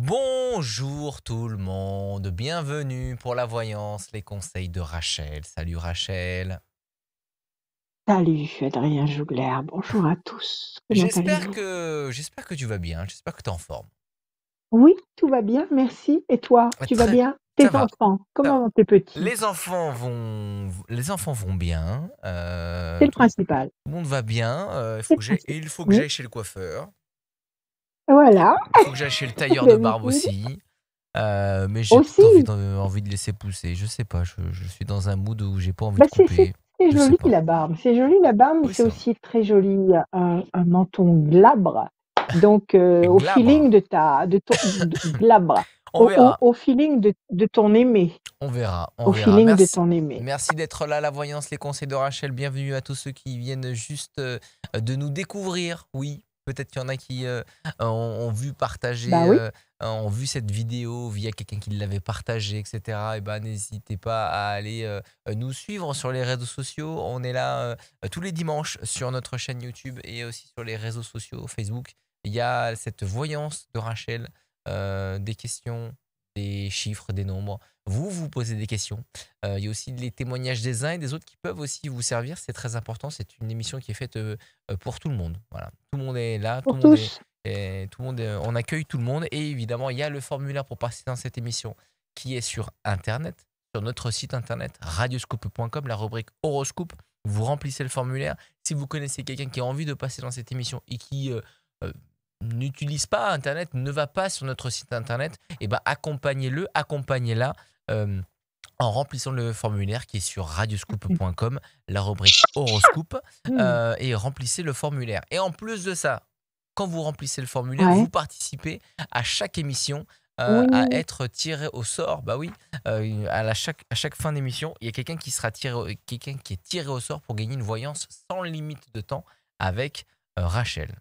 Bonjour tout le monde, bienvenue pour la voyance, les conseils de Rachel. Salut Rachel. Salut Adrien Jougler, bonjour à tous, comment J'espère allez-vous? que j'espère que tu vas bien, j'espère que tu es en forme. Oui, tout va bien, merci. Et toi, tu vas Très, bien? ça Tes va, enfants, ça va. comment vont tes petits? Les enfants vont bien, C'est le tout principal. le monde va bien. C'est le principal. Il faut que Oui, j'aille chez le coiffeur. voilà, Il faut que j'aille chez le tailleur de barbe d'habitude. aussi. Mais j'ai peut-être Aussi, envie de laisser pousser. Je sais pas, je suis dans un mood où j'ai pas envie bah de couper. c'est Je sais joli pas. la barbe, c'est joli la barbe, mais Oui, c'est c'est vrai. aussi très joli un menton glabre. Donc au Glabre. feeling glabre, On verra. au feeling de ton aimé, On verra, on au verra. feeling de Merci, ton aimé. merci d'être là, la voyance, les conseils de Rachel. Bienvenue à tous ceux qui viennent juste de nous découvrir. Oui, peut-être qu'il y en a qui ont vu Bah partager, oui, ont vu cette vidéo via quelqu'un qui l'avait partagée, etc. Et ben, n'hésitez pas à aller nous suivre sur les réseaux sociaux. On est là tous les dimanches sur notre chaîne YouTube et aussi sur les réseaux sociaux Facebook. Il y a cette voyance de Rachel, des questions, des chiffres, des nombres. Vous posez des questions. Il y a aussi les témoignages des uns et des autres qui peuvent aussi vous servir. C'est très important. C'est une émission qui est faite pour tout le monde. Voilà. Tout le monde est là. pour tous. On accueille tout le monde. Et évidemment, il y a le formulaire pour passer dans cette émission qui est sur Internet, sur notre site Internet, radioscope.com, la rubrique horoscope. Vous remplissez le formulaire. Si vous connaissez quelqu'un qui a envie de passer dans cette émission et qui euh, n'utilise pas Internet, ne va pas sur notre site Internet, et ben accompagnez-le, accompagnez-la en remplissant le formulaire qui est sur radioscoop.com, la rubrique horoscope, Hmm. et remplissez le formulaire. Et en plus de ça, quand vous remplissez le formulaire, Ouais. vous participez à chaque émission à Oui, être tiré au sort. Bah oui, à chaque fin d'émission, il y a quelqu'un qui sera quelqu'un qui est tiré au sort pour gagner une voyance sans limite de temps avec Rachel.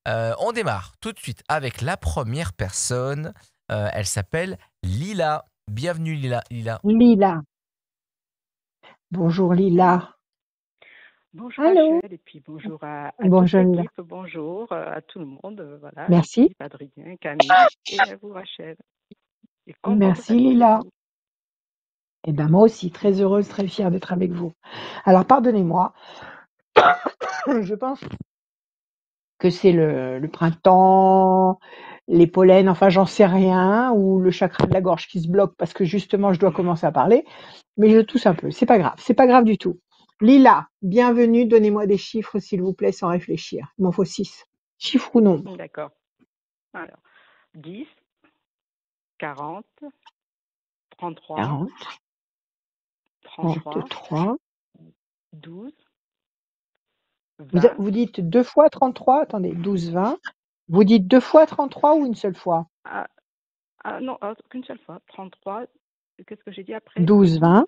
On démarre tout de suite avec la première personne. Elle s'appelle Lila. Bienvenue Lila. Lila. Lila. Bonjour Lila. Bonjour Allô? Rachel et puis bonjour à toute Bonjour Lila. l'équipe, bonjour à tout le monde, voilà, Merci. l'équipe, Adrien, Camille et à vous Rachel. Et contente Merci d'être avec Lila. vous. Eh ben moi aussi, très heureuse, très fière d'être avec vous. Alors pardonnez-moi, je pense que c'est le printemps, les pollens, enfin j'en sais rien, ou le chakra de la gorge qui se bloque parce que justement je dois commencer à parler, mais je tousse un peu, c'est pas grave du tout. Lila, bienvenue, donnez-moi des chiffres s'il vous plaît sans réfléchir. Il m'en faut 6. Chiffre ou nombre? D'accord. Alors, 10, 40, 33, 40, 33, 33. 12, Vous, 20. vous dites deux fois 33, attendez, 12, 20. Vous dites deux fois 33 ou une seule fois? Ah, non, qu'une seule fois. 33, qu'est-ce que j'ai dit après? 12, 12, 20,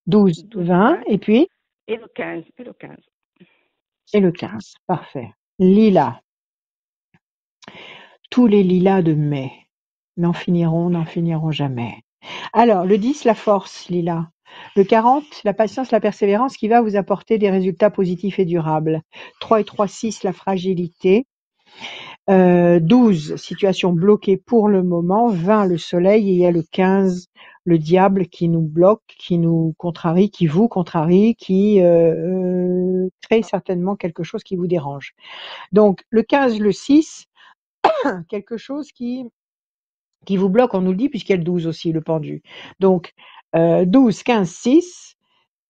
12, 12, 20, 20 et puis, et le 15. Et le 15. et le 15. Parfait. Lila. Tous les lilas de mai n'en finiront jamais. Alors, le 10, la force, Lila. Le 40, la patience, la persévérance qui va vous apporter des résultats positifs et durables. 3 et 3, 6, la fragilité. 12, situation bloquée pour le moment. 20, le soleil. Et il y a le 15, le diable qui nous bloque, qui nous contrarie, qui vous contrarie, qui crée certainement quelque chose qui vous dérange. Donc, le 15, le 6, quelque chose qui vous bloque, on nous le dit, puisqu'il y a le 12 aussi, le pendu. Donc, 12, 15, 6,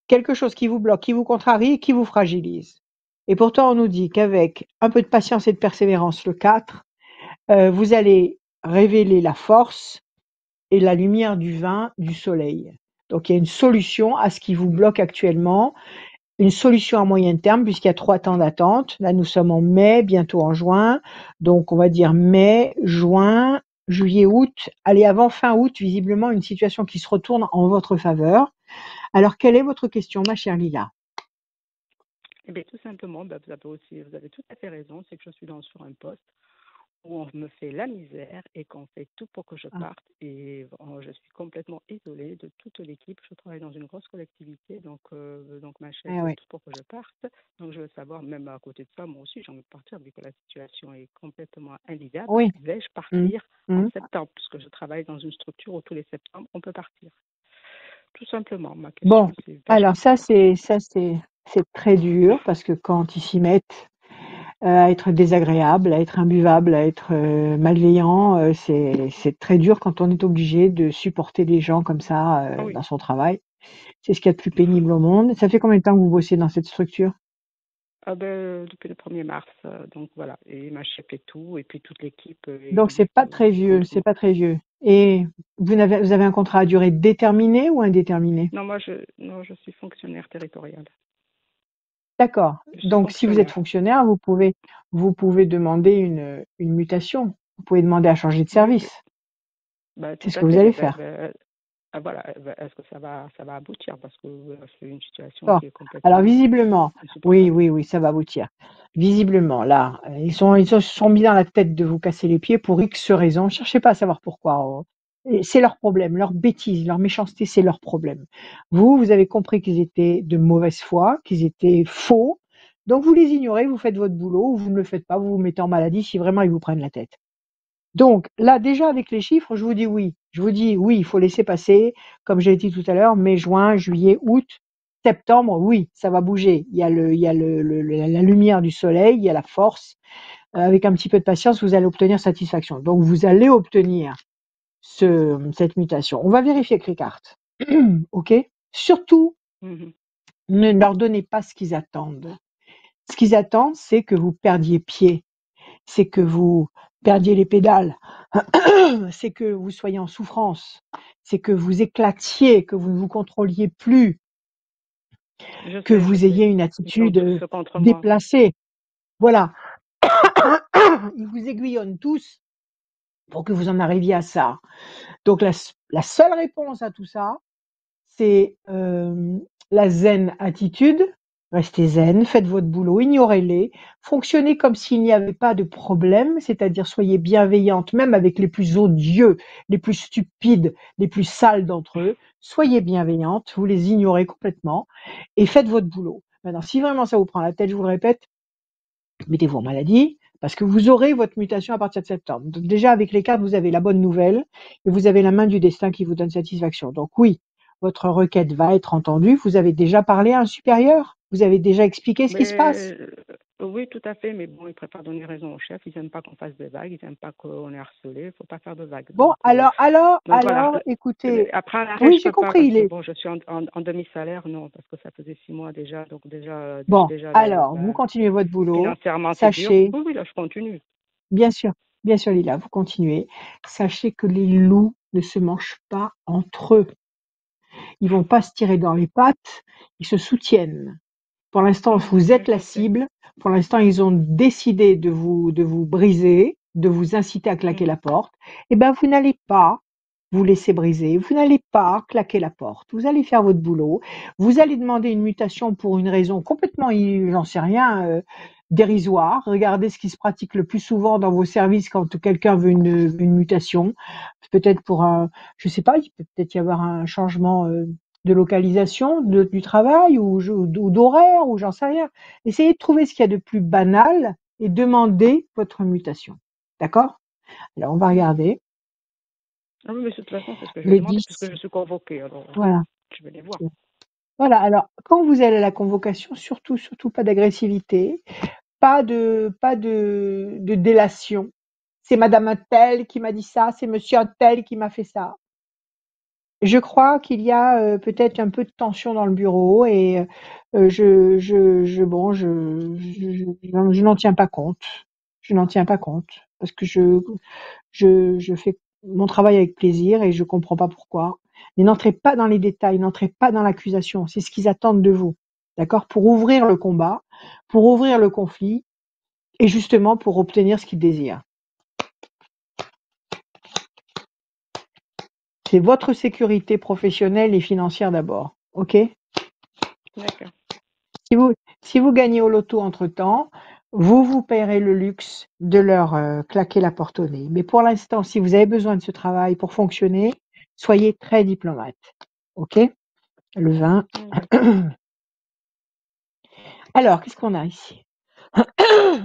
quelque chose qui vous bloque, qui vous contrarie, qui vous fragilise. Et pourtant, on nous dit qu'avec un peu de patience et de persévérance, le 4, vous allez révéler la force et la lumière du vin du soleil. Donc, il y a une solution à ce qui vous bloque actuellement, une solution à moyen terme, puisqu'il y a 3 temps d'attente. Là, nous sommes en mai, bientôt en juin. Donc, on va dire mai, juin, juillet, août. Allez, avant fin août, visiblement, une situation qui se retourne en votre faveur. Alors, quelle est votre question, ma chère Lila? Eh bien, tout simplement, vous avez tout à fait raison, c'est que je suis sur un poste où on me fait la misère et qu'on fait tout pour que je Ah, parte. Et je suis complètement isolée de toute l'équipe. Je travaille dans une grosse collectivité, donc ma chef eh fait ouais. tout pour que je parte. Donc je veux savoir, même à côté de ça, moi aussi j'ai envie de partir vu que la situation est complètement invivable. Oui. Vais-je Mm. partir en Mmh. septembre, puisque je travaille dans une structure où tous les septembre, on peut partir. Tout simplement, ma Bon, question, c'est alors vachement claire. c'est très dur parce que quand ils s'y mettent, à être désagréable, à être imbuvable, à être, malveillant, c'est très dur quand on est obligé de supporter des gens comme ça, Ah oui. dans son travail. C'est ce qu'il y a de plus pénible au monde. Ça fait combien de temps que vous bossez dans cette structure? Ah ben, depuis le 1er mars, donc voilà. Et ma chef et tout, et puis toute l'équipe est Donc c'est limite pas très vieux, contre c'est moi. pas très vieux et vous avez un contrat à durée déterminée ou indéterminée? Non, non, je suis fonctionnaire territorial. D'accord. Je suis Donc si vous êtes fonctionnaire. fonctionnaire, vous pouvez demander une mutation. Vous pouvez demander à changer de Oui, oui. service. Bah, C'est tout ce à que vous fait. allez Mais faire. voilà, est-ce que ça va aboutir? Parce que c'est une situation D'accord. qui est Alors complètement visiblement, insupportable. oui, ça va aboutir. Visiblement, là, ils se sont mis dans la tête de vous casser les pieds pour X raisons. Cherchez pas à savoir pourquoi. Et c'est leur problème, leur bêtise, leur méchanceté, c'est leur problème. Vous avez compris qu'ils étaient de mauvaise foi, qu'ils étaient faux. Donc vous les ignorez, vous faites votre boulot, ou vous ne le faites pas, vous vous mettez en maladie si vraiment ils vous prennent la tête. Donc là, déjà avec les chiffres, je vous dis oui. Je vous dis oui, il faut laisser passer, comme j'ai dit tout à l'heure, mai, juin, juillet, août, septembre, oui, ça va bouger. Il y a la lumière du soleil, il y a la force. Avec un petit peu de patience, vous allez obtenir satisfaction. Donc vous allez obtenir cette mutation. On va vérifier avec les cartes. OK? Surtout, Mhm. ne leur donnez pas ce qu'ils attendent. Ce qu'ils attendent, c'est que vous perdiez pied, c'est que vous perdiez les pédales, c'est que vous soyez en souffrance, c'est que vous éclatiez, que vous ne vous contrôliez plus, que Je vous sais. ayez une Ils sont attitude tous contre moi. déplacée. Voilà. Ils vous aiguillonnent tous pour que vous en arriviez à ça. Donc la seule réponse à tout ça, c'est la zen attitude. Restez zen, faites votre boulot, ignorez-les, fonctionnez comme s'il n'y avait pas de problème, c'est-à-dire soyez bienveillante, même avec les plus odieux, les plus stupides, les plus sales d'entre eux. Soyez bienveillante, vous les ignorez complètement et faites votre boulot. Maintenant, si vraiment ça vous prend la tête, je vous le répète, mettez-vous en maladie parce que vous aurez votre mutation à partir de septembre. Donc déjà, avec les cartes, vous avez la bonne nouvelle et vous avez la main du destin qui vous donne satisfaction. Donc oui, votre requête va être entendue. Vous avez déjà parlé à un supérieur? Vous avez déjà expliqué ce qui se passe? Oui, tout à fait, mais bon, ils préfèrent donner raison au chef. Ils n'aiment pas qu'on fasse des vagues, ils n'aiment pas qu'on est harcelé. Il ne faut pas faire de vagues. Bon, Donc voilà. écoutez, Après un arrêt, oui, je j'ai peux pas compris. parce que bon, je suis en demi-salaire, non, parce que ça faisait 6 mois déjà. Donc Bon, déjà alors, vous continuez votre boulot. financièrement, c'est dur. Sachez, Oui, oui, là, je continue. bien sûr, Lila, vous continuez. Sachez que les loups ne se mangent pas entre eux. Ils vont pas se tirer dans les pattes, ils se soutiennent. Pour l'instant, vous êtes la Je sais. cible. Pour l'instant, ils ont décidé de vous briser, de vous inciter à claquer la porte. Eh ben, vous n'allez pas vous laisser briser. Vous n'allez pas claquer la porte. Vous allez faire votre boulot. Vous allez demander une mutation pour une raison complètement, j'en sais rien, dérisoire. Regardez ce qui se pratique le plus souvent dans vos services quand quelqu'un veut une mutation. Peut-être pour un, je sais pas, il peut peut-être y avoir un changement, de localisation du travail ou d'horaire ou j'en sais rien. Essayez de trouver ce qu'il y a de plus banal et demandez votre mutation. D'accord? Alors on va regarder. Ah oui, mais de toute façon, c'est ce que je vais Le demander 10. puisque je suis convoquée. Alors, Voilà. je vais les voir. Voilà. Alors, quand vous allez à la convocation, surtout pas d'agressivité, pas de délation. C'est madame un tel qui m'a dit ça, c'est monsieur un tel qui m'a fait ça. Je crois qu'il y a, peut-être un peu de tension dans le bureau et je n'en tiens pas compte. Je n'en tiens pas compte parce que je fais mon travail avec plaisir et je comprends pas pourquoi. Mais n'entrez pas dans les détails, n'entrez pas dans l'accusation. C'est ce qu'ils attendent de vous. D'accord? Pour ouvrir le combat, pour ouvrir le conflit et justement pour obtenir ce qu'ils désirent. C'est votre sécurité professionnelle et financière d'abord. OK? D'accord. Si vous gagnez au loto entre-temps, vous vous payerez le luxe de leur claquer la porte au nez. Mais pour l'instant, si vous avez besoin de ce travail pour fonctionner, soyez très diplomate. OK? Le 20. Alors, qu'est-ce qu'on a ici?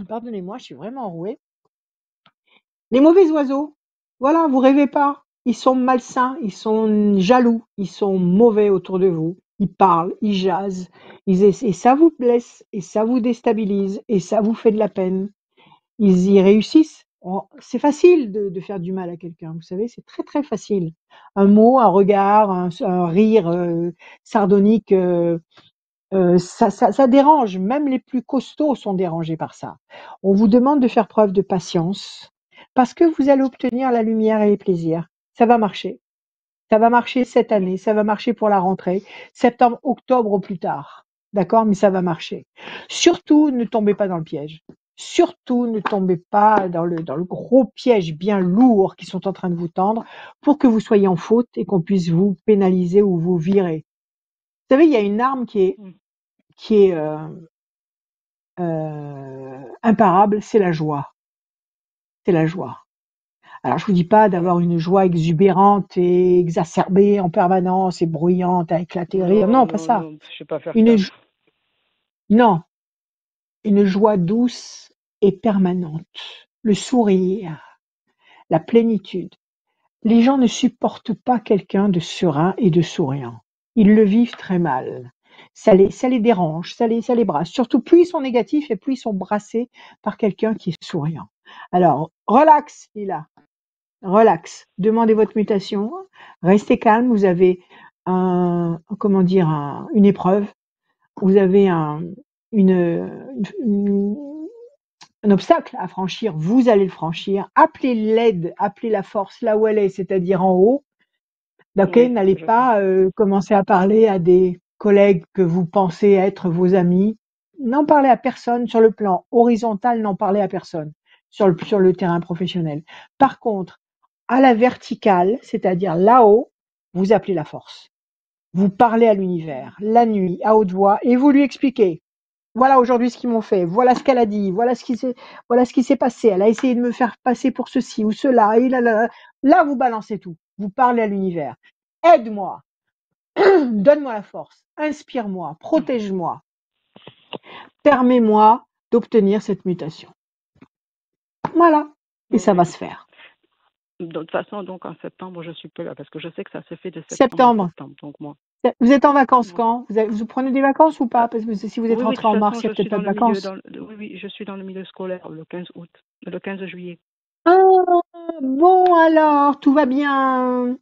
Pardonnez-moi, je suis vraiment enrouée. Les mauvais oiseaux. Voilà, vous rêvez pas. Ils sont malsains, ils sont jaloux, ils sont mauvais autour de vous. Ils parlent, ils jasent, et ça vous blesse, et ça vous déstabilise, et ça vous fait de la peine. Ils y réussissent. C'est facile de faire du mal à quelqu'un, vous savez, c'est très très facile. Un mot, un regard, un rire sardonique, ça dérange. Même les plus costauds sont dérangés par ça. On vous demande de faire preuve de patience parce que vous allez obtenir la lumière et les plaisirs. Ça va marcher. Ça va marcher cette année. Ça va marcher pour la rentrée. Septembre, octobre au plus tard. D'accord? Mais ça va marcher. Surtout, ne tombez pas dans le piège. Surtout, ne tombez pas dans le gros piège bien lourd qu'ils sont en train de vous tendre pour que vous soyez en faute et qu'on puisse vous pénaliser ou vous virer. Vous savez, il y a une arme qui est imparable, c'est la joie. C'est la joie. Alors je vous dis pas d'avoir une joie exubérante et exacerbée en permanence et bruyante à éclater de rire. Non, Non, pas non, ça. non, je sais pas faire Une ça. jo- non, une joie douce et permanente. Le sourire, la plénitude. Les gens ne supportent pas quelqu'un de serein et de souriant. Ils le vivent très mal. Ça les dérange, ça les brasse. Surtout plus ils sont négatifs et plus ils sont brassés par quelqu'un qui est souriant. Alors, relax, Lila, relax. Demandez votre mutation. Restez calme. Vous avez une épreuve. Vous avez une- un obstacle à franchir. Vous allez le franchir. Appelez l'aide, appelez la force là où elle est, c'est-à-dire en haut. OK, Oui, c'est ce n'allez que je fais. pas commencer à parler à des collègues que vous pensez être vos amis. N'en parlez à personne sur le plan horizontal, n'en parlez à personne sur le terrain professionnel. Par contre, à la verticale, c'est-à-dire là-haut, vous appelez la force. Vous parlez à l'univers, la nuit, à haute voix, et vous lui expliquez. Voilà aujourd'hui ce qu'ils m'ont fait, voilà ce qu'elle a dit, voilà ce qui s'est passé. Elle a essayé de me faire passer pour ceci ou cela. Et là, vous balancez tout. Vous parlez à l'univers. Aide-moi, donne-moi la force, inspire-moi, protège-moi, permets-moi d'obtenir cette mutation. Voilà, et ça Oui. va se faire. De toute façon, donc en septembre, je suis plus là parce que je sais que ça se fait de septembre à Septembre. septembre. Donc moi, Vous êtes en vacances moi. quand vous prenez des vacances ou Euh, pas? Parce que si vous êtes oui, oui, de rentré toute en mars, façon, il n'y a je peut-être suis pas dans de le milieu, vacances. oui, oui, je suis dans le milieu scolaire le 15 août, le 15 juillet. Ah, bon alors, tout va bien.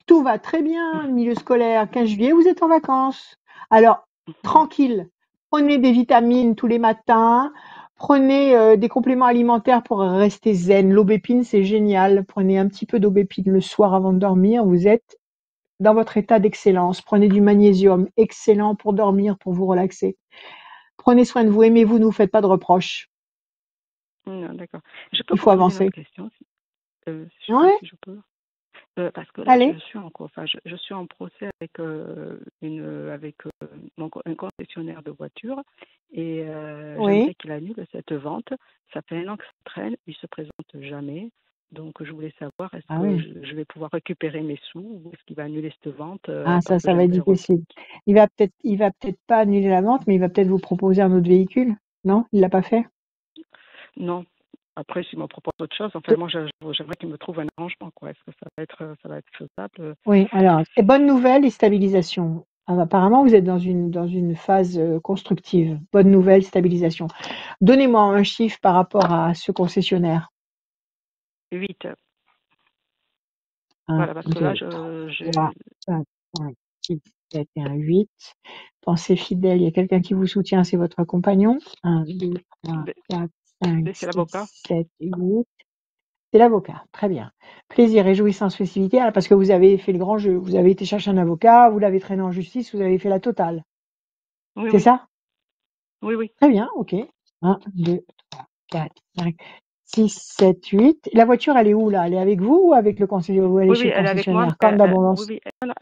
Tout va très bien, milieu scolaire, 15 juillet, vous êtes en vacances. Alors, tranquille, prenez des vitamines tous les matins, prenez des compléments alimentaires pour rester zen. L'aubépine, c'est génial. Prenez un petit peu d'aubépine le soir avant de dormir, vous êtes dans votre état d'excellence. Prenez du magnésium, excellent pour dormir, pour vous relaxer. Prenez soin de vous, aimez-vous, ne vous faites pas de reproches. Non, d'accord. Je peux Il vous faut poser une autre avancer. question, je sais pas Ouais, si je peux. Parce que là, allez. je suis en procès avec un concessionnaire de voitures et Oui. j'aimerais qu'il annule cette vente. Ça fait un an que ça traîne, il se présente jamais. Donc, je voulais savoir, est-ce Ah que oui. je vais pouvoir récupérer mes sous ou est-ce qu'il va annuler cette vente Ah parce que ça va être j'aimerais difficile. Il va peut-être pas annuler la vente, mais il va peut-être vous proposer un autre véhicule. Non? Il l'a pas fait? Non. Après, s'il me propose autre chose, enfin, moi, j'aimerais qu'il me trouve un arrangement, quoi. Est-ce que ça va être faisable? Oui, alors, et bonne nouvelle et stabilisation. Ah, apparemment, vous êtes dans une phase constructive. Bonne nouvelle, stabilisation. Donnez-moi un chiffre par rapport à ce concessionnaire. 8. 1, Voilà, parce que là, 2, 3, 4, 5, 6, 7 et un 8. Pensez fidèle, il y a quelqu'un qui vous soutient, c'est votre compagnon. 1, 2, 3, 4, 5, c'est 6, l'avocat. 7 et 8. C'est l'avocat, très bien. Plaisir, réjouissance, festivité. Ah, parce que vous avez fait le grand jeu. Vous avez été chercher un avocat, vous l'avez traîné en justice, vous avez fait la totale. Oui, C'est oui, ça? oui, oui. Très bien, ok. 1, 2, 3, 4, 5, 6, 7, 8. La voiture, elle est où là? Elle est avec vous ou avec le conseiller? Ou elle est Oui, chez oui, le elle est avec moi. concessionnaire? Corne Oui, d'abondance. oui. Non,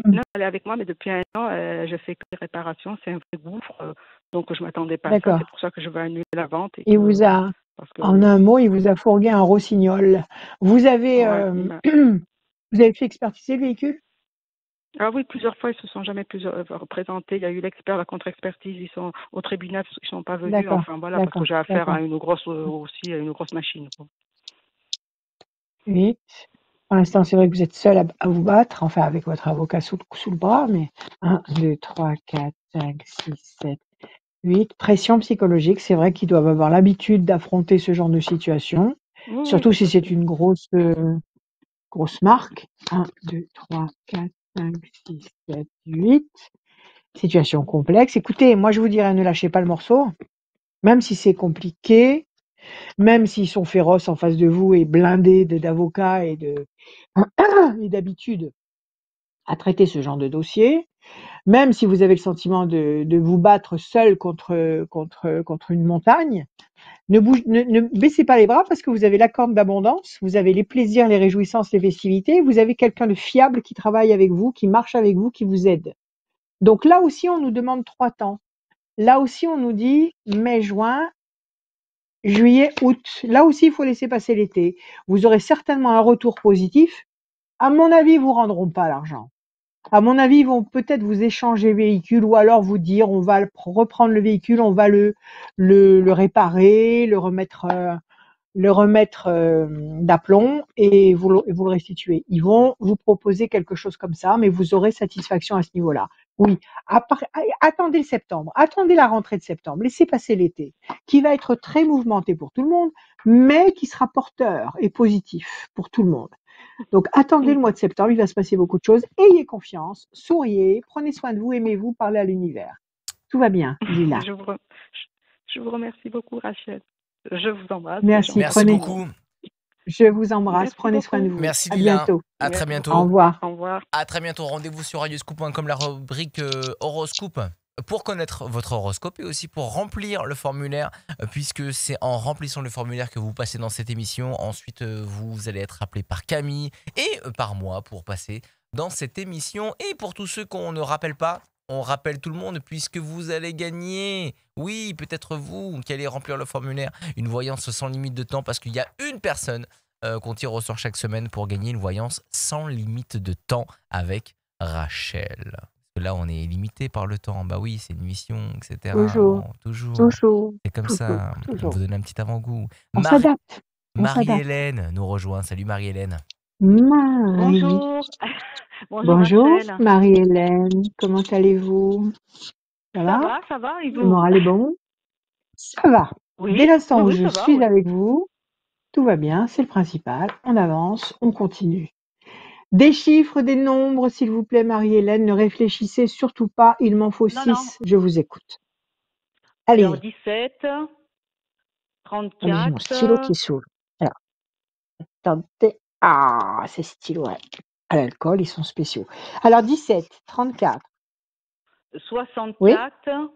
non, elle est avec moi, mais depuis un an, je fais que des réparations. C'est un vrai gouffre. Donc, je m'attendais pas à ça. D'accord. C'est pour ça que je vais annuler la vente et Il que, vous a, parce en que, un mot, il vous a fourgué un rossignol. Vous avez, ouais, vous avez fait expertiser le véhicule? ah oui, plusieurs fois, ils se sont jamais représentés. Il y a eu l'expert, la contre-expertise, ils sont au tribunal, ils sont pas venus. D'accord, Enfin, voilà, parce que d'accord, j'ai affaire d'accord. à une grosse, aussi, à une grosse machine, quoi. 8. Pour l'instant, c'est vrai que vous êtes seul à vous battre, enfin avec votre avocat sous le bras, mais 1, 2, 3, 4, 5, 6, 7, 8. Pression psychologique, c'est vrai qu'ils doivent avoir l'habitude d'affronter ce genre de situation, Oui, surtout c'est si c'est possible. une grosse marque. 1, 2, 3, 4, 5, 6, 7, 8. Situation complexe. Écoutez, moi je vous dirais ne lâchez pas le morceau, même si c'est compliqué, même s'ils sont féroces en face de vous et blindés d'avocats et d'habitude à traiter ce genre de dossier, même si vous avez le sentiment de vous battre seul contre une montagne, ne baissez pas les bras parce que vous avez la corde d'abondance, vous avez les plaisirs, les réjouissances, les festivités, vous avez quelqu'un de fiable qui travaille avec vous, qui marche avec vous, qui vous aide. Donc là aussi, on nous demande 3 temps. Là aussi, on nous dit mai, juin, juillet, août. Là aussi, il faut laisser passer l'été. Vous aurez certainement un retour positif. À mon avis, ils vous rendront pas l'argent. À mon avis, ils vont peut-être vous échanger véhicule ou alors vous dire on va reprendre le véhicule, on va le réparer, le remettre d'aplomb et vous le restituer. Ils vont vous proposer quelque chose comme ça, mais vous aurez satisfaction à ce niveau-là. Oui, attendez le septembre, attendez la rentrée de septembre, laissez passer l'été, qui va être très mouvementé pour tout le monde, mais qui sera porteur et positif pour tout le monde. Donc attendez le mois de septembre, il va se passer beaucoup de choses. Ayez confiance, souriez, prenez soin de vous, aimez-vous, parlez à l'univers. Tout va bien, Lila. Je vous remercie beaucoup, Rachel. Je vous embrasse. Merci, Merci beaucoup. Je vous embrasse, Merci prenez soin de beaucoup. vous. Merci À Lila. bientôt. À très Merci bientôt. Au revoir. Au revoir. À très bientôt. Rendez-vous sur radioscoop.com, la rubrique horoscope, pour connaître votre horoscope et aussi pour remplir le formulaire, puisque c'est en remplissant le formulaire que vous passez dans cette émission. Ensuite, vous allez être appelé par Camille et par moi pour passer dans cette émission. Et pour tous ceux qu'on ne rappelle pas, on rappelle tout le monde puisque vous allez gagner. Oui, peut-être vous qui allez remplir le formulaire, une voyance sans limite de temps, parce qu'il y a une personne qu'on tire au sort chaque semaine pour gagner une voyance sans limite de temps avec Rachel. Parce que là, on est limité par le temps. Bah oui, c'est une mission, etc. Toujours, Bon, toujours. toujours, C'est comme toujours, ça. On toujours. vous donne un petit avant-goût. On s'adapte. On s'adapte. Marie-Hélène nous rejoint. Salut Marie-Hélène. Marie. Bonjour. Bonjour, Rachel. Marie-Hélène. Comment allez-vous? Ça va? Ça va, et Le vous? moral est bon? Ça va. Oui, Dès l'instant où oui, je ça va, suis oui. avec vous, tout va bien, c'est le principal. On avance, on continue. Des chiffres, des nombres, s'il vous plaît, Marie-Hélène. Ne réfléchissez surtout pas. Il m'en faut Non, non. 6. Je vous écoute. Alors, Allez. 17, Attendez, j'ai mon stylo 34, qui s'ouvre. Alors, attendez. Ah, ces stylos à l'alcool, ils sont spéciaux. Alors, 17, 34. Oui, 64,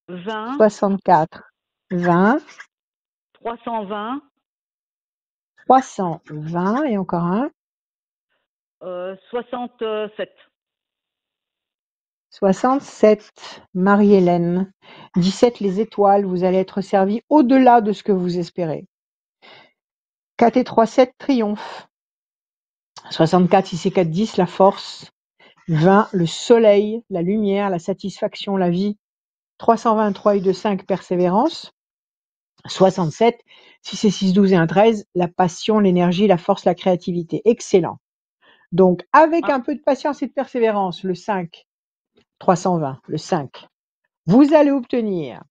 20, 64, 20, 320, 320 et encore un. 67. 67, Marie-Hélène. 17, les étoiles. Vous allez être servi au-delà de ce que vous espérez. 4 et 3, 7, triomphe. 64, 6 et 4, 10, la force. 20, le soleil, la lumière, la satisfaction, la vie. 323 et 2, 5, persévérance. 67, 6 et 6, 12 et 1, 13, la passion, l'énergie, la force, la créativité. Excellent. Donc, avec un peu de patience et de persévérance, le 5, 320, le 5, vous allez obtenir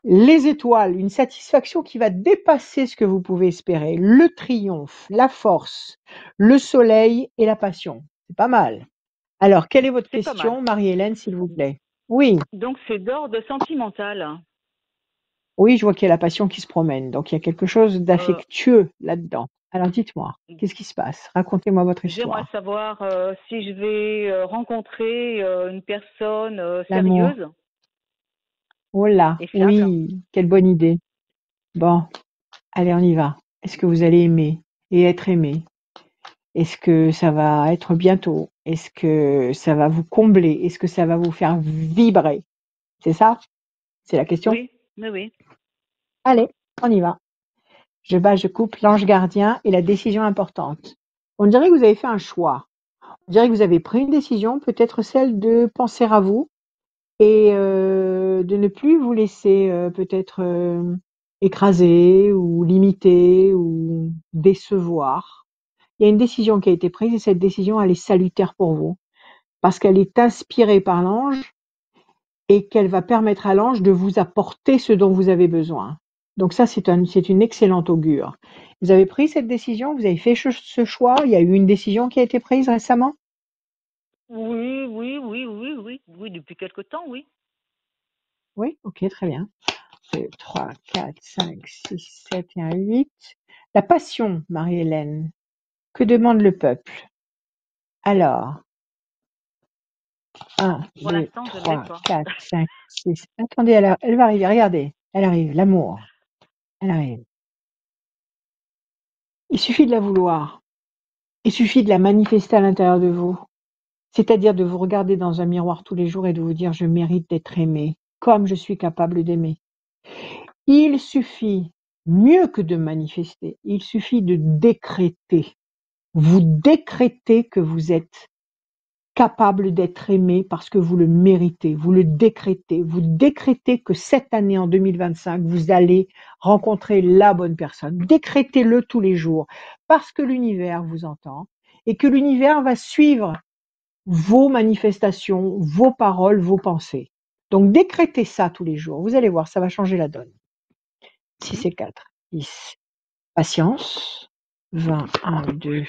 les étoiles, une satisfaction qui va dépasser ce que vous pouvez espérer, le triomphe, la force, le soleil et la passion. C'est pas mal. Alors, quelle est votre C'est pas question, mal. Marie-Hélène, s'il vous plaît? Oui, Donc, c'est d'ordre sentimental. oui, je vois qu'il y a la passion qui se promène, donc il y a quelque chose d'affectueux là-dedans. Alors, dites-moi, qu'est-ce qui se passe? Racontez-moi votre J'aimerais histoire. savoir si je vais rencontrer une personne L'amour. sérieuse Oh là, et fiable. oui, quelle bonne idée. Bon, allez, on y va. Est-ce que vous allez aimer et être aimé? Est-ce que ça va être bientôt? Est-ce que ça va vous combler? Est-ce que ça va vous faire vibrer? C'est ça? C'est la question? Oui, oui, oui. Allez, on y va. Je bats, je coupe, l'ange gardien et la décision importante. On dirait que vous avez fait un choix. On dirait que vous avez pris une décision, peut-être celle de penser à vous et de ne plus vous laisser peut-être écraser ou limiter ou décevoir. Il y a une décision qui a été prise et cette décision, elle est salutaire pour vous parce qu'elle est inspirée par l'ange et qu'elle va permettre à l'ange de vous apporter ce dont vous avez besoin. Donc ça, c'est une excellente augure. Vous avez pris cette décision, vous avez fait ce choix, il y a eu une décision qui a été prise récemment? Oui, depuis quelque temps, oui. Oui, ok, très bien. 2, 3, 4, 5, 6, 7 et 1, 8. La passion, Marie-Hélène. Que demande le peuple? Alors, 1, Pour 2, l'instant, je ne l'ai 3, pas. 4, 5, 6. Attendez, elle va arriver, regardez. Elle arrive, l'amour. Elle arrive. Il suffit de la vouloir. Il suffit de la manifester à l'intérieur de vous. C'est-à-dire de vous regarder dans un miroir tous les jours et de vous dire: «Je mérite d'être aimé, comme je suis capable d'aimer». Il suffit, mieux que de manifester, il suffit de décréter. Vous décrétez que vous êtes capable d'être aimé parce que vous le méritez. Vous le décrétez. Vous décrétez que cette année, en 2025, vous allez rencontrer la bonne personne. Décrétez-le tous les jours parce que l'univers vous entend et que l'univers va suivre vos manifestations, vos paroles, vos pensées. Donc décrétez ça tous les jours. Vous allez voir, ça va changer la donne. 6 et 4, 10. Patience. 20, 1, 2.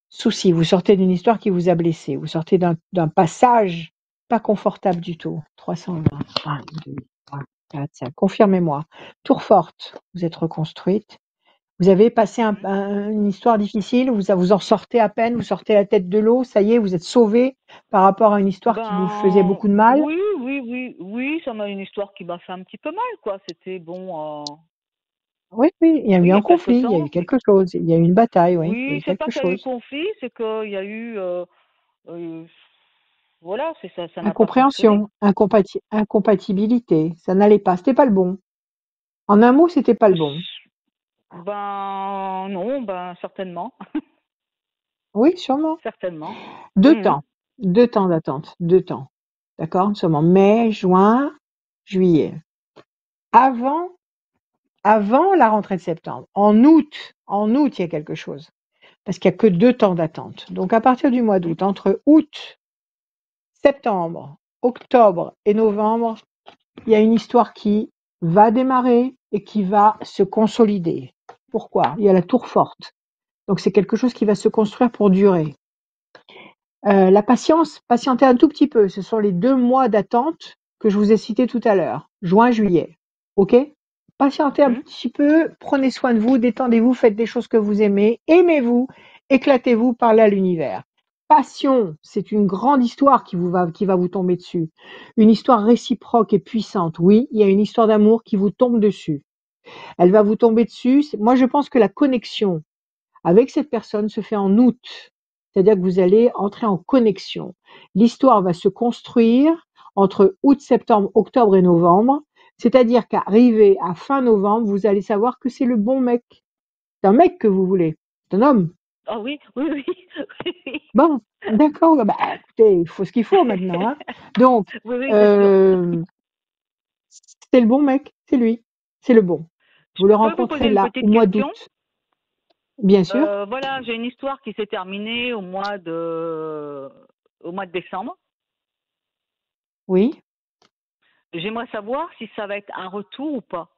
Souci, vous sortez d'une histoire qui vous a blessé. Vous sortez d'un passage pas confortable du tout. 320. 1, 2, 3, 4, 5. Confirmez-moi. Tour forte, vous êtes reconstruite. Vous avez passé une histoire difficile, vous en sortez à peine, vous sortez la tête de l'eau, ça y est, vous êtes sauvé par rapport à une histoire qui vous faisait Ben, beaucoup de mal. oui, ça m'a une histoire qui m'a fait un petit peu mal, quoi. C'était bon, Oui, oui, il y a oui, eu il y un a quelque conflit, il y a eu temps. quelque chose, il y a eu une bataille, oui, il y a Oui, eu c'est pas quelque qu'il y a eu chose. conflit, c'est qu'il y a eu, euh, voilà, c'est ça, ça n'a pas fonctionné. Incompréhension, incompatibilité, ça n'allait pas, c'était pas le bon. En un mot, c'était pas le bon. Ben, non, ben, certainement, Oui, sûrement. certainement. Deux Mhm. temps, 2 temps d'attente, 2 temps. D'accord? Nous sommes en mai, juin, juillet. Avant la rentrée de septembre. En août, il y a quelque chose. Parce qu'il n'y a que 2 temps d'attente. Donc à partir du mois d'août, entre août, septembre, octobre et novembre, il y a une histoire qui va démarrer et qui va se consolider. Pourquoi? Il y a la tour forte. Donc c'est quelque chose qui va se construire pour durer. La patience, patienter un tout petit peu. Ce sont les 2 mois d'attente que je vous ai cités tout à l'heure, juin, juillet. OK? Patientez un Mhm. petit peu, prenez soin de vous, détendez-vous, faites des choses que vous aimez, aimez-vous, éclatez-vous, parlez à l'univers. Passion, c'est une grande histoire qui va vous tomber dessus. Une histoire réciproque et puissante. Oui, il y a une histoire d'amour qui vous tombe dessus. Elle va vous tomber dessus. Moi, je pense que la connexion avec cette personne se fait en août. C'est-à-dire que vous allez entrer en connexion. L'histoire va se construire entre août, septembre, octobre et novembre. C'est-à-dire qu'arrivé à fin novembre, vous allez savoir que c'est le bon mec. C'est un mec que vous voulez. C'est un homme. Ah oui, oui, oui. Bon, d'accord. Bah, écoutez, il faut ce qu'il faut maintenant. Hein. Donc, Oui, oui, c'est sûr. euh, c'est le bon mec. C'est lui. C'est le bon. Je Vous le peux vous poser rencontrez une là, au petite mois question? d'août. Bien sûr. Voilà, j'ai une histoire qui s'est terminée au mois de décembre. Oui. J'aimerais savoir si ça va être un retour ou pas.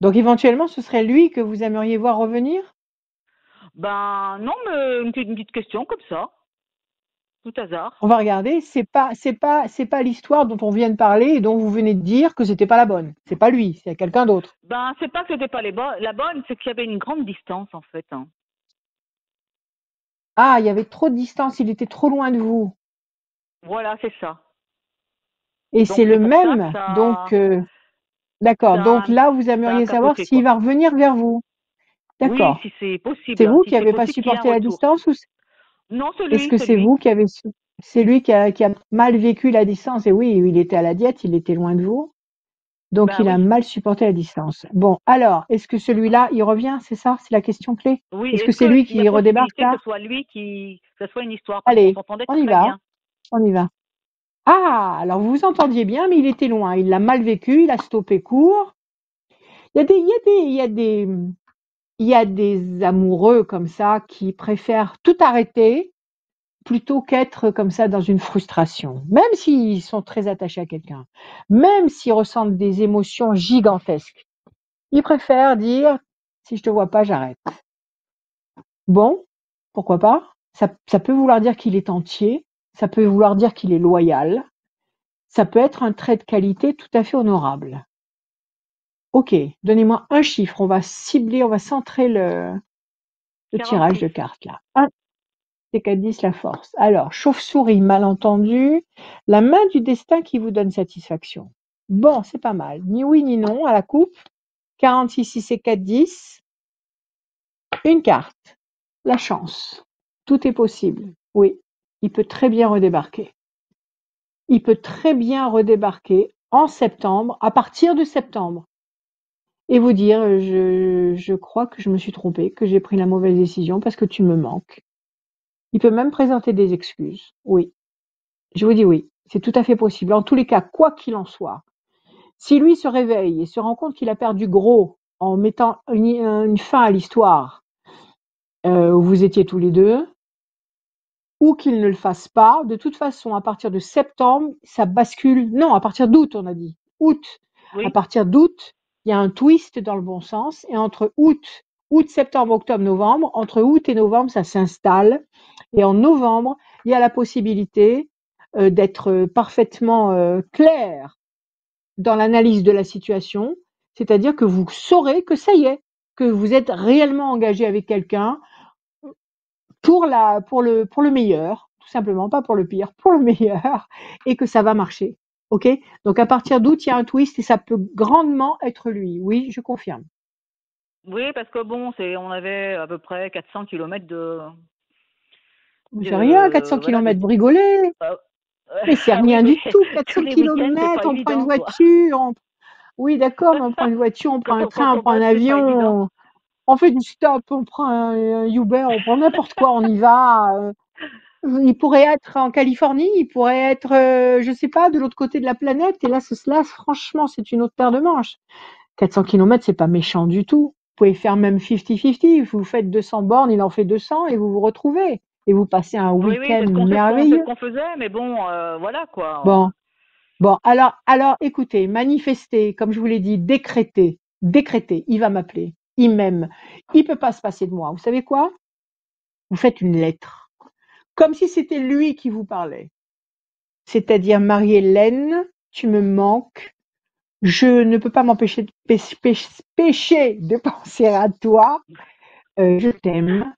Donc, éventuellement, ce serait lui que vous aimeriez voir revenir? Ben non, mais une petite question comme ça, tout hasard. On va regarder, c'est pas l'histoire dont on vient de parler et dont vous venez de dire que c'était pas la bonne. C'est pas lui, c'est quelqu'un d'autre. Ben c'est pas que c'était pas la bonne, c'est qu'il y avait une grande distance en fait. Hein. Ah, il y avait trop de distance, il était trop loin de vous. Voilà, c'est ça. Et c'est Donc c'est le pour ça que même. Donc, d'accord. Donc ça, là, vous ça a aimeriez savoir capoté s'il quoi. va revenir vers vous. Oui, D'accord. si c'est C'est possible, vous si qui c'est n'avez pas possible qu'il y ait un supporté la retour. distance ou Non, est-ce que c'est c'est lui. vous c'est lui qui a mal vécu la distance? Et oui, il était à la diète, il était loin de vous. Donc, Ben il a oui. mal supporté la distance. Bon, alors, est-ce que celui-là, il revient? C'est ça? C'est la question clé? Oui, Est-ce que est-ce c'est lui qu'il y a qui redébarque possibilité là? que ce soit lui que ce soit une histoire, parce qu'on Allez, s'entendait on y très va, bien. on y va. Ah, alors vous vous entendiez bien, mais il était loin. Il l'a mal vécu, il a stoppé court. Il y a des amoureux comme ça qui préfèrent tout arrêter plutôt qu'être comme ça dans une frustration. Même s'ils sont très attachés à quelqu'un, même s'ils ressentent des émotions gigantesques, ils préfèrent dire si je te vois pas, j'arrête. Bon, pourquoi pas? Ça peut vouloir dire qu'il est entier, ça peut vouloir dire qu'il est loyal, ça peut être un trait de qualité tout à fait honorable. Ok, donnez-moi un chiffre, on va cibler, on va centrer le tirage 46. de cartes là. C'est qu'à 10 la force. Alors, chauve-souris, malentendu, la main du destin qui vous donne satisfaction. Bon, c'est pas mal. Ni oui ni non à la coupe. 46, 6 et 4, 10. Une carte. La chance. Tout est possible. Oui, il peut très bien redébarquer. Il peut très bien redébarquer en septembre, à partir de septembre, et vous dire je crois que je me suis trompée, que j'ai pris la mauvaise décision parce que tu me manques. Il peut même présenter des excuses. Oui. Je vous dis oui, c'est tout à fait possible. En tous les cas, quoi qu'il en soit, si lui se réveille et se rend compte qu'il a perdu gros en mettant une fin à l'histoire où vous étiez tous les deux, ou qu'il ne le fasse pas, de toute façon, à partir de septembre, ça bascule. Non, à partir d'août, on a dit. Août. À Oui, partir d'août, il y a un twist dans le bon sens. Et entre août, septembre, octobre, novembre, entre août et novembre, ça s'installe. Et en novembre, il y a la possibilité d'être parfaitement clair dans l'analyse de la situation. C'est-à-dire que vous saurez que ça y est, que vous êtes réellement engagé avec quelqu'un pour le meilleur, tout simplement, pas pour le pire, pour le meilleur, et que ça va marcher. Ok? Donc à partir d'août, il y a un twist et ça peut grandement être lui. Oui, je confirme. oui, parce que bon, on avait à peu près 400 kilomètres C'est rien, 400 voilà, kilomètres, vous rigolez. euh, Mais c'est ah oui, rien mais du tout, tous 400 les week-ends, c'est kilomètres, pas on prend une évident, quoi. voiture. Oui, d'accord, mais on prend une voiture, on prend un train, Quand on on prend un bosse, c'est pas évident. avion, on fait du stop, on prend un Uber, on prend n'importe quoi, on y va. Il pourrait être en Californie, il pourrait être, je sais pas, de l'autre côté de la planète. Et là, franchement, c'est une autre paire de manches. 400 kilomètres, c'est pas méchant du tout. Vous pouvez faire même 50-50. Vous faites 200 bornes, il en fait 200 et vous vous retrouvez. Et vous passez un Oui, oui, week-end c'est ce merveilleux. qu'on faisait, mais bon, voilà, quoi. Bon, bon, alors, écoutez, manifestez, comme je vous l'ai dit, décrétez. Il va m'appeler, il m'aime, il peut pas se passer de moi. Vous savez quoi? Vous faites une lettre, comme si c'était lui qui vous parlait. C'est-à-dire, Marie-Hélène, tu me manques. Je ne peux pas m'empêcher de pécher de penser à toi. Je t'aime.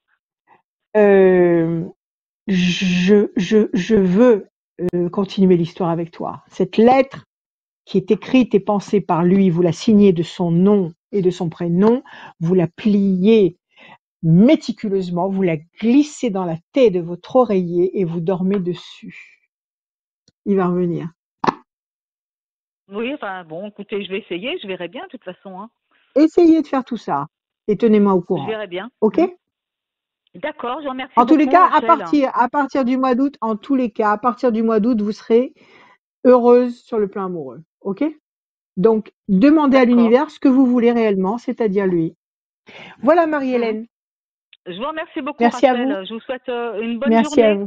Euh, je veux continuer l'histoire avec toi. Cette lettre qui est écrite et pensée par lui, vous la signez de son nom et de son prénom, vous la pliez méticuleusement, vous la glissez dans la tête de votre oreiller et vous dormez dessus. Il va revenir. Oui, enfin, bon, écoutez, je vais essayer, je verrai bien, de toute façon, hein. Essayez de faire tout ça et tenez-moi au Je courant. verrai bien. OK? D'accord, je vous remercie En tous les beaucoup, cas, Rachel. à partir du mois d'août, en tous les cas, à partir du mois d'août, vous serez heureuse sur le plan amoureux. OK? Donc, demandez à D'accord. l'univers ce que vous voulez réellement, c'est-à-dire lui. Voilà, Mhm. Marie-Hélène. Je vous remercie beaucoup, Merci à vous. Rachel. Je vous souhaite une bonne Merci à journée.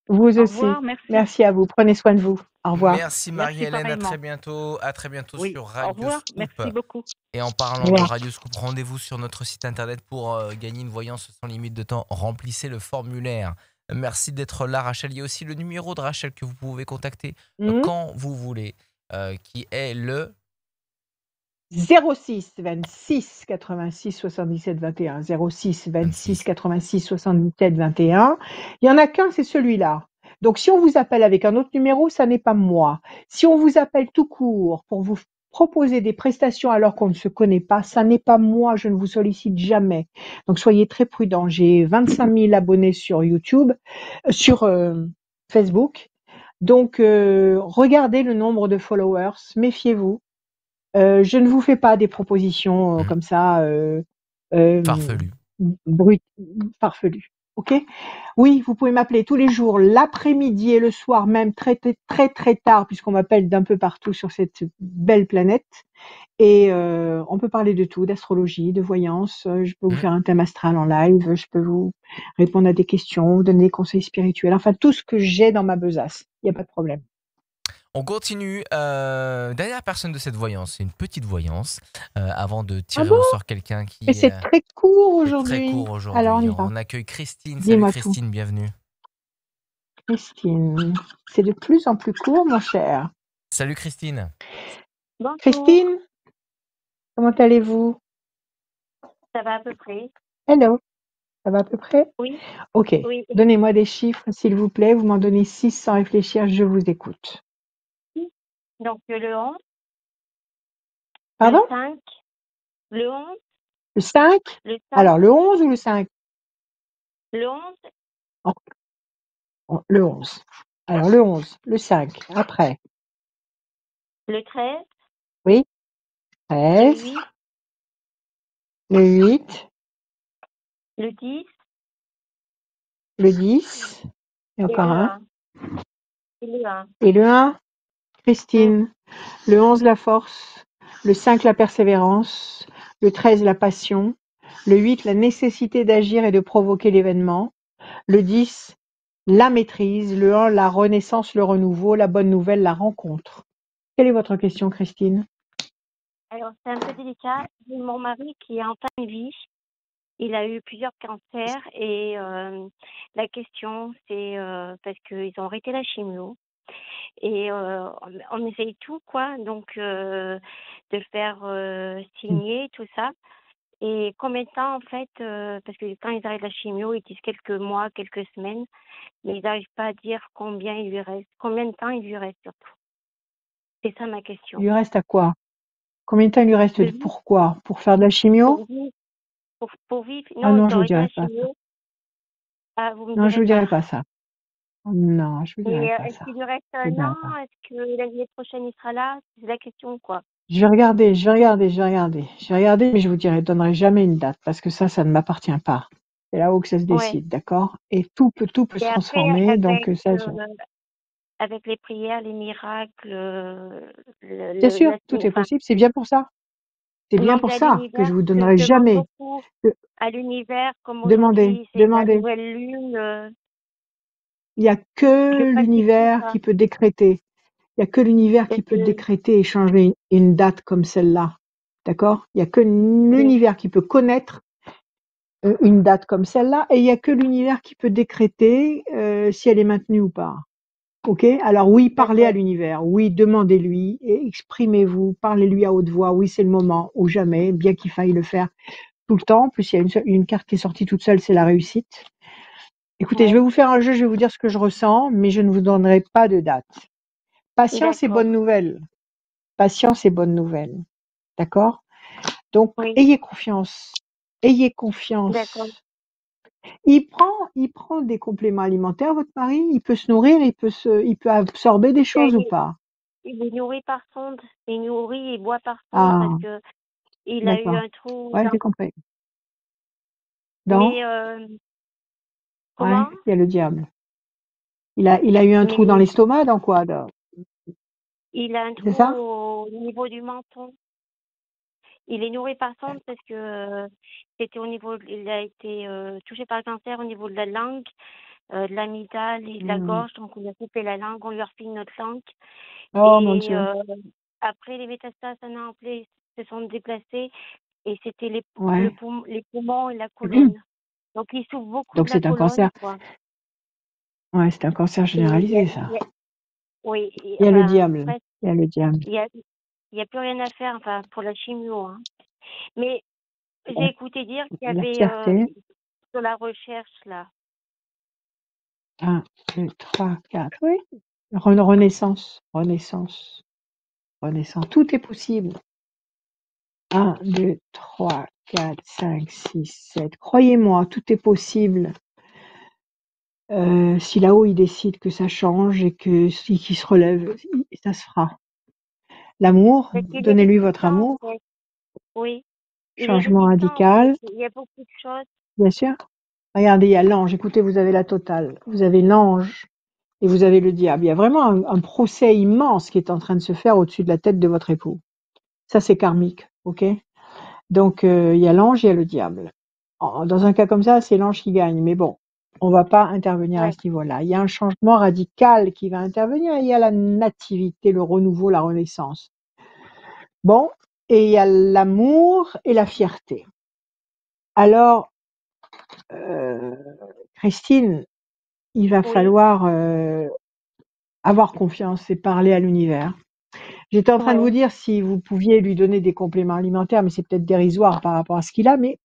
vous. Vous Au aussi. revoir, merci. Merci à vous. Prenez soin de vous. Au revoir. Merci Merci Marie-Hélène, pareillement. à très bientôt Oui, sur au Radio revoir, Scoop. merci beaucoup. Et en Au parlant de revoir. Radio Scoop, rendez-vous sur notre site internet pour gagner une voyance sans limite de temps. Remplissez le formulaire. Merci d'être là, Rachel. Il y a aussi le numéro de Rachel que vous pouvez contacter Mmh. quand vous voulez, qui est le 06 26 86 77 21. 06 26 26. 86 77 21. Il y en a qu'un, c'est celui-là. Donc, si on vous appelle avec un autre numéro, ça n'est pas moi. Si on vous appelle tout court pour vous proposer des prestations alors qu'on ne se connaît pas, ça n'est pas moi. Je ne vous sollicite jamais. Donc, soyez très prudents. J'ai 25 000 abonnés sur YouTube, sur Facebook. Donc, regardez le nombre de followers. Méfiez-vous. Je ne vous fais pas des propositions Mhm. comme ça Farfelu. brutes, farfelues. Ok? Oui, vous pouvez m'appeler tous les jours, l'après-midi et le soir, même très, très, très, très tard, puisqu'on m'appelle d'un peu partout sur cette belle planète. Et on peut parler de tout, d'astrologie, de voyance. Je peux vous Mm. faire un thème astral en live. Je peux vous répondre à des questions, vous donner des conseils spirituels. Enfin, tout ce que j'ai dans ma besace. Il n'y a pas de problème. On continue. Dernière personne de cette voyance, c'est une petite voyance. Avant de Ah tirer bon? au sort quelqu'un Mais qui c'est très court est très aujourd'hui. court Alors, on aujourd'hui. y va. On accueille Christine. Salut Dis-moi tout. Christine, bienvenue. Christine, c'est de plus en plus court, mon cher. Salut Christine. Bonjour, Christine, comment allez-vous? ça va à peu près. Hello, ça va à peu près? Oui, Ok, oui. donnez-moi des chiffres, s'il vous plaît. Vous m'en donnez 6 sans réfléchir, je vous écoute. Donc le 11, Pardon? le 5, le 11, Le 5? le 5, Alors, le 11 ou le 5? le 11, Le 11. Alors, le 11, le 5, après. le 13, Oui, le 13, 8, le 8, le 10 le 10, et et encore le un. 1. Et le 1. Et le 1, Christine. Le 11, la force. Le 5, la persévérance. Le 13, la passion. Le 8, la nécessité d'agir et de provoquer l'événement. Le 10, la maîtrise. Le 1, la renaissance, le renouveau. La bonne nouvelle, la rencontre. Quelle est votre question, Christine? Alors c'est un peu délicat. J'ai mon mari qui est en fin de vie. Il a eu plusieurs cancers et la question c'est parce qu'ils ont arrêté la chimio et on essaye tout quoi, donc de le faire signer tout ça. Et combien de temps, en fait, parce que quand ils arrêtent la chimio, ils disent quelques mois, quelques semaines, mais ils n'arrivent pas à dire combien il lui reste, combien de temps il lui reste surtout. C'est ça ma Il question. lui reste à quoi? Combien de temps il lui reste? De vivre, Pourquoi? Pour faire de la chimio? pour vivre, pour vivre. Ah Non, non, ils je ont vous arrêté dirai la pas ça. chimio. Ah, vous me Non, je direz vous dirai pas. pas ça. Non, je vous Et dirai pas est-ce ça. qu'il lui reste Je vous un dirai an? pas. Est-ce que l'année prochaine il sera là? C'est la question, quoi. Je vais regarder, mais je vous donnerai jamais une date parce que ça ne m'appartient pas. C'est là-haut que ça se Ouais. décide, d'accord? Et tout peut se Et après, transformer, donc ça, avec les prières, les miracles, bien sûr, tout est enfin, possible. C'est bien pour ça. C'est bien demander pour à ça que l'univers, je vous je donnerai demande jamais. beaucoup Euh, à l'univers, comme Demandez, aujourd'hui c'est la demandez. nouvelle lune, Il n'y a je que pratique tout l'univers ça. qui peut décréter. Il n'y a que l'univers Parce qui peut que, décréter et changer une date comme celle-là. D'accord? Il n'y a que l'univers qui peut connaître une date comme celle-là, et il n'y a que l'univers qui peut décréter si elle est maintenue ou pas. Ok? Alors oui, parlez à d'accord, l'univers, oui, demandez-lui, et exprimez-vous, parlez-lui à haute voix, oui, c'est le moment, ou jamais, bien qu'il faille le faire tout le temps. En plus, il y a une carte qui est sortie toute seule, c'est la réussite. Écoutez, je vais ouais, vous faire un jeu, je vais vous dire ce que je ressens, mais je ne vous donnerai pas de date. Patience et d'accord, bonne nouvelle. Patience et bonne nouvelle. D'accord? Donc, oui, ayez confiance. Ayez d'accord. confiance. Il prend des compléments alimentaires, votre mari? Il peut se nourrir, il peut absorber des Ben, choses ou pas? il est nourri par sonde, il nourrit, il boit par sonde parce Ah, que il a eu d'accord. un trou Ouais, dans. j'ai compris. Dans? Mais Ouais, comment? il y a le diable. Il a eu un trou dans Mais l'estomac, dans quoi? il a un C'est trou ça? au niveau du menton. Il est nourri par sonde parce que c'était au niveau, il a été touché par le cancer au niveau de la langue, de l'amygdale et de la Hmm. gorge. Donc on a coupé la langue, on lui a refait une autre langue. Oh mon Et Dieu. après les métastases anéanties se sont déplacées et c'était Ouais. les poumons et la colonne. Donc il souffre beaucoup Donc de la c'est un colonne, cancer. quoi. Ouais, c'est un cancer Et généralisé, ça. oui, Il y a le enfin diable. presque, Il y a le diable. il y a plus rien à faire, enfin pour la chimio, hein. Mais j'ai Bon, écouté dire qu'il y la avait fierté. sur la recherche là. 1, 2, 3, 4. Oui. Renaissance. Renaissance. Renaissance. Tout est possible. 1, 2, 3, 4, 5, 6, 7. Croyez-moi, tout est possible. Si là-haut, il décide que ça change et qu'il se relève, ça se fera. L'amour, Parce qu'il est donnez-lui votre réticent, en amour. fait. Oui, il est Changement réticent, en fait. radical, Il y a beaucoup de choses. bien sûr. Regardez, il y a l'ange. Écoutez, vous avez la totale. Vous avez l'ange et vous avez le diable. Il y a vraiment un procès immense qui est en train de se faire au-dessus de la tête de votre époux. Ça, c'est karmique, ok? Donc, il y a l'ange, il y a le diable. Dans un cas comme ça, c'est l'ange qui gagne. Mais bon, on va pas intervenir à Ouais. ce niveau-là. Il y a un changement radical qui va intervenir. Il y a la nativité, le renouveau, la renaissance. Bon, et il y a l'amour et la fierté. Alors, Christine, il va Oui. falloir avoir confiance et parler à l'univers. J'étais en train de vous Ouais. dire si vous pouviez lui donner des compléments alimentaires, mais c'est peut-être dérisoire par rapport à ce qu'il a, mais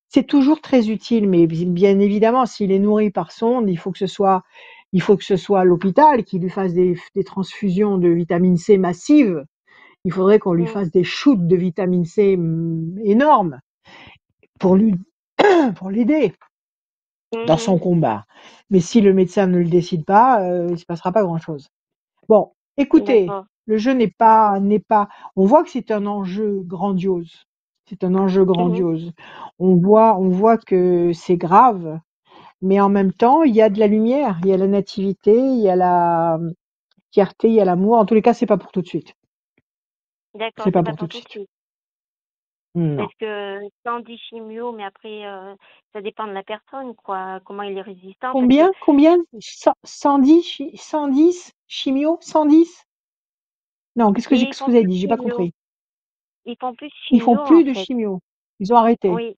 c'est toujours très utile. Mais bien évidemment, s'il est nourri par sonde, il faut que ce soit l'hôpital qui lui fasse des transfusions de vitamine C massives. Il faudrait qu'on lui Mm. fasse des shoots de vitamine C énormes pour lui, pour l'aider dans son Mhm. combat. Mais si le médecin ne le décide pas, il se passera pas grand-chose. Bon, écoutez, D'accord. le jeu n'est pas, on voit que c'est un enjeu grandiose. C'est un enjeu Mhm. grandiose. On voit que c'est grave, mais en même temps, il y a de la lumière, il y a la nativité, il y a la fierté, il y a l'amour. En tous les cas, c'est pas pour tout de suite. D'accord, C'est c'est pas pas pour tout pour de tout de suite. suite. Non. Parce que ça, on dit chimio, mais après, ça dépend de la personne, quoi. Comment il est résistant. Parce que Combien 110 chimio 110. Non, qu'est-ce ils que font vous avez plus dit? J'ai de pas chimio. compris. Ils font plus de Ils font chimio, en plus de fait. chimio. Ils ont arrêté. Oui,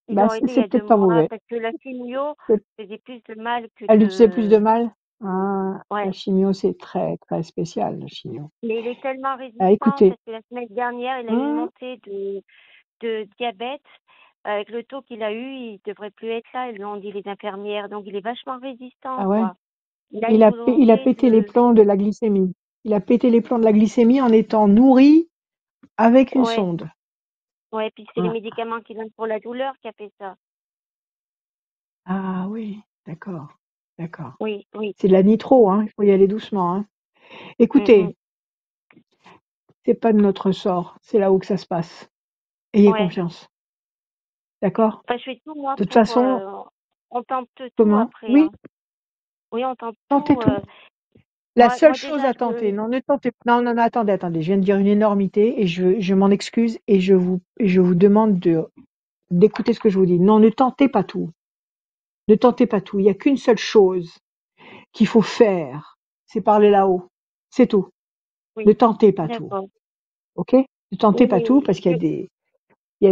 ils ont Bah, arrêté il y c'est a 2 peut-être pas mois mauvais. parce que la chimio C'est- faisait plus de mal que Elle lui faisait plus de de... mal. Ah, la Ouais. chimio, c'est très, très spécial, la chimio. Mais il est tellement Ah, résistant écoutez, parce que la semaine dernière, il a eu une montée de diabète. Avec le taux qu'il a eu, il devrait plus être là, ils lui ont dit les infirmières. Donc, il est vachement résistant, ah ouais, quoi. Il a une il a volonté pété les de... plombs de la glycémie. Il a pété les plombs de la glycémie en étant nourri avec une Ouais, sonde. ouais. Puis c'est les Ah, médicaments qu'il donne pour la douleur qui a fait ça. ah oui, d'accord, d'accord. Oui, oui. C'est de la nitro, hein. Il faut y aller doucement, hein. Mm, mm. Écoutez, c'est pas de notre sort. C'est là où que ça se passe. Ayez Ouais. confiance. D'accord? Enfin, je fais tout, moi, De toute pour... façon, on tente tout comment? après, Oui, hein. Oui, on tente tentez tout. tout. La seule Moi, chose déjà, à tenter, non, ne tentez, non, non, non, attendez, je viens de dire une énormité et je m'en excuse et je vous demande d'écouter ce que je vous dis. Non, ne tentez pas tout. Ne tentez pas tout. Il n'y a qu'une seule chose qu'il faut faire, c'est parler là-haut. C'est tout. Ne oui, tentez pas tout. d'accord. OK? Ne tentez Oui, pas tout parce qu'il y a il y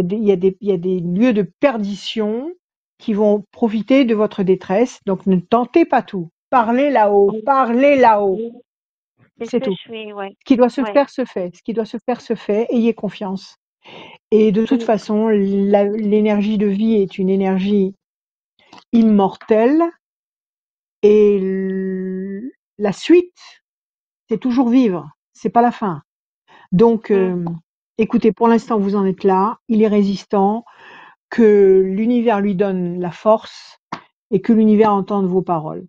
a des lieux de perdition qui vont profiter de votre détresse. Donc ne tentez pas tout. Parlez là-haut. oui, Parlez là-haut. oui. C'est ce C'est que tout. je fais, ouais. Ce qui doit se Ouais. faire se fait. Ce qui doit se faire se fait. Ayez confiance. Et de toute Oui, façon, l'énergie de vie est une énergie immortelle et la suite, c'est toujours vivre. C'est pas la fin. Donc, mm, écoutez, pour l'instant, vous en êtes là. Il est résistant. Que l'univers lui donne la force et que l'univers entende vos paroles.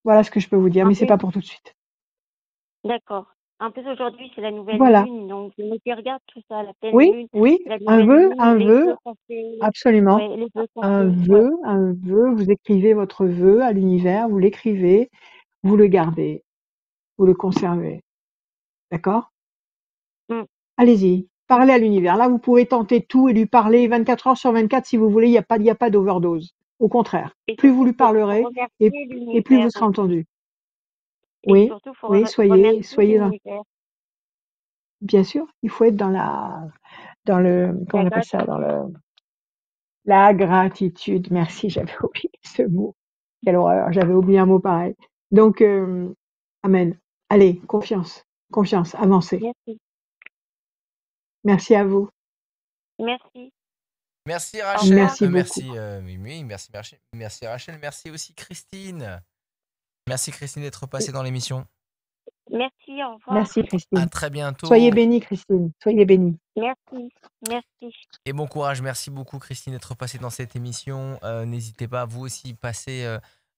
Voilà ce que je peux vous dire, en mais c'est plus, pas pour tout de suite. d'accord. En plus, aujourd'hui, c'est la nouvelle Voilà. lune, donc je me dis, regarde tout ça, la pleine Oui, lune, oui, la nouvelle lune, les vœux qu'on fait, absolument. ouais, les vœux qu'on fait, ouais. Un vœu, vous écrivez votre vœu à l'univers, vous l'écrivez, vous le gardez, vous le conservez. D'accord? Mm. Allez-y, parlez à l'univers. Là, vous pouvez tenter tout et lui parler 24 heures sur 24 si vous voulez, il n'y a pas d'overdose. Au contraire, Et plus vous surtout, lui faut parlerez et, remercier et plus l'univers vous serez aussi. entendu. Et Oui, surtout, faut oui, remercier soyez l'univers. bien sûr, il faut être dans le, comment La on appelle ça, dans gratitude. la gratitude. Merci, j'avais oublié ce mot. Quelle horreur, j'avais oublié un mot pareil. Donc, amen. Allez, confiance, avancez. Merci. Merci à vous. Merci. Merci Au Rachel. revoir. Merci beaucoup. Merci Mimi, merci Rachel, merci aussi Christine. Merci Christine d'être passée dans l'émission. Merci, au revoir. Merci, À Christine. très bientôt. Soyez bénie, Christine. Soyez bénie. Merci. Merci. Et bon courage. Merci beaucoup Christine d'être passée dans cette émission. N'hésitez pas, vous aussi, passer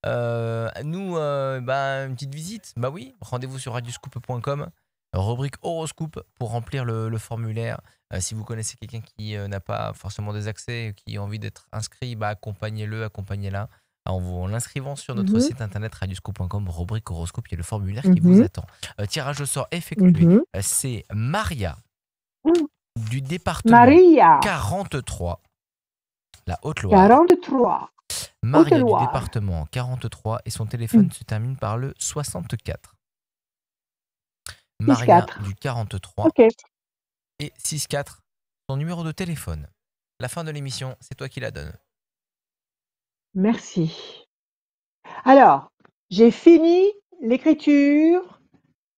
nous une petite visite. Bah oui, rendez-vous sur radioscoop.com. Rubrique horoscope pour remplir le formulaire. Si vous connaissez quelqu'un qui n'a pas forcément des accès, qui a envie d'être inscrit, bah, accompagnez-le, accompagnez-la. En l'inscrivant sur notre Mhm, site internet radioscope.com, rubrique horoscope, il y a le formulaire qui vous mhm, attend. Tirage au sort effectué. mhm. C'est Maria Mm. du département Maria, 43, la Haute-Loire. 43, Maria du Haute-Loire. département 43 et son téléphone Mm. se termine par le 64. Maria 6-4. du 43 Ok, et 64, son numéro de téléphone. La fin de l'émission, c'est toi qui la donne. merci. Alors, j'ai fini l'écriture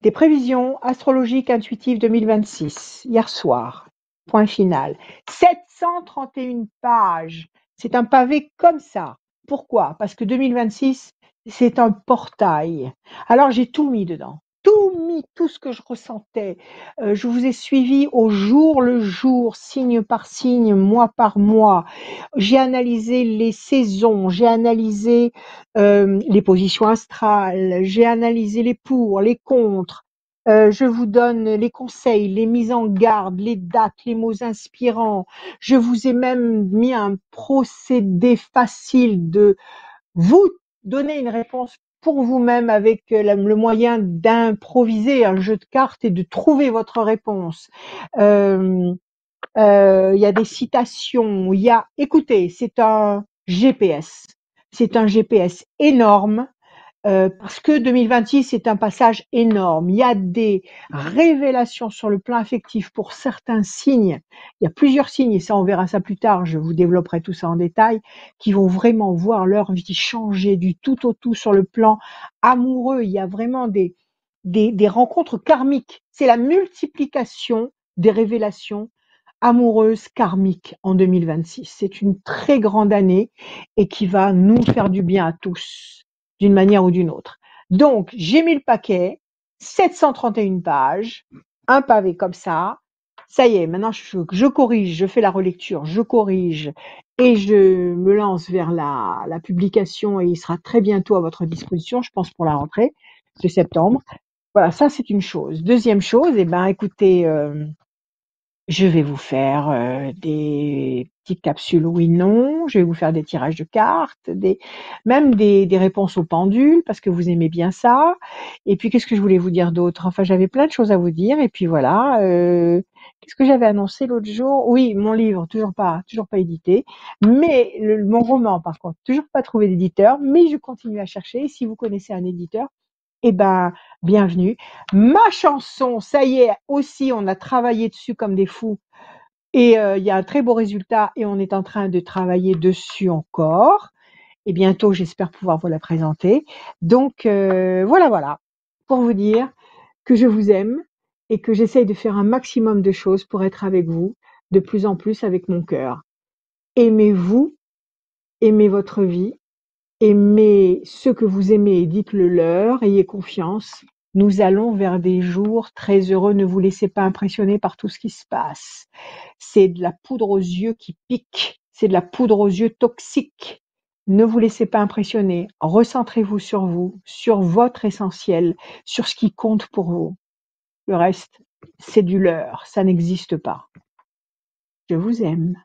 des prévisions astrologiques intuitives 2026 hier soir. Point final. 731 pages. C'est un pavé comme ça. Pourquoi? Parce que 2026, c'est un portail. Alors j'ai tout mis dedans. Tout mis, tout ce que je ressentais. Je vous ai suivi au jour le jour, signe par signe, mois par mois. J'ai analysé les saisons, j'ai analysé les positions astrales, j'ai analysé les pour, les contre. Je vous donne les conseils, les mises en garde, les dates, les mots inspirants. Je vous ai même mis un procédé facile de vous donner une réponse pour vous-même avec le moyen d'improviser un jeu de cartes et de trouver votre réponse. Il y a des citations, écoutez, c'est un GPS. C'est un GPS énorme parce que 2026 est un passage énorme. Il y a des révélations sur le plan affectif pour certains signes. Il y a plusieurs signes, et ça on verra ça plus tard, je vous développerai tout ça en détail, qui vont vraiment voir leur vie changer du tout au tout sur le plan amoureux. Il y a vraiment des rencontres karmiques. C'est la multiplication des révélations amoureuses karmiques en 2026. C'est une très grande année et qui va nous faire du bien à tous d'une manière ou d'une autre. Donc, j'ai mis le paquet, 731 pages, un pavé comme ça. Ça y est, maintenant je corrige, je fais la relecture, je corrige et je me lance vers la publication et il sera très bientôt à votre disposition, je pense pour la rentrée de septembre. Voilà, ça c'est une chose. Deuxième chose, eh ben écoutez, je vais vous faire des petites capsules oui/non, je vais vous faire des tirages de cartes, même des réponses au pendule parce que vous aimez bien ça. Et puis qu'est-ce que je voulais vous dire d'autre? Enfin, j'avais plein de choses à vous dire. Et puis voilà. Qu'est-ce que j'avais annoncé l'autre jour? Oui, mon livre, toujours pas édité. Mais mon roman, par contre, toujours pas trouvé d'éditeur. Mais je continue à chercher. Si vous connaissez un éditeur, eh ben, bienvenue. Ma chanson, ça y est, aussi, on a travaillé dessus comme des fous. Et il y a un très beau résultat et on est en train de travailler dessus encore. Et bientôt, j'espère pouvoir vous la présenter. Donc, voilà, pour vous dire que je vous aime et que j'essaye de faire un maximum de choses pour être avec vous, de plus en plus avec mon cœur. Aimez-vous, aimez votre vie, aimez ceux que vous aimez et dites-le leur, ayez confiance. Nous allons vers des jours très heureux. Ne vous laissez pas impressionner par tout ce qui se passe. C'est de la poudre aux yeux qui pique. C'est de la poudre aux yeux toxique. Ne vous laissez pas impressionner. Recentrez-vous, sur votre essentiel, sur ce qui compte pour vous. Le reste, c'est du leurre. Ça n'existe pas. Je vous aime.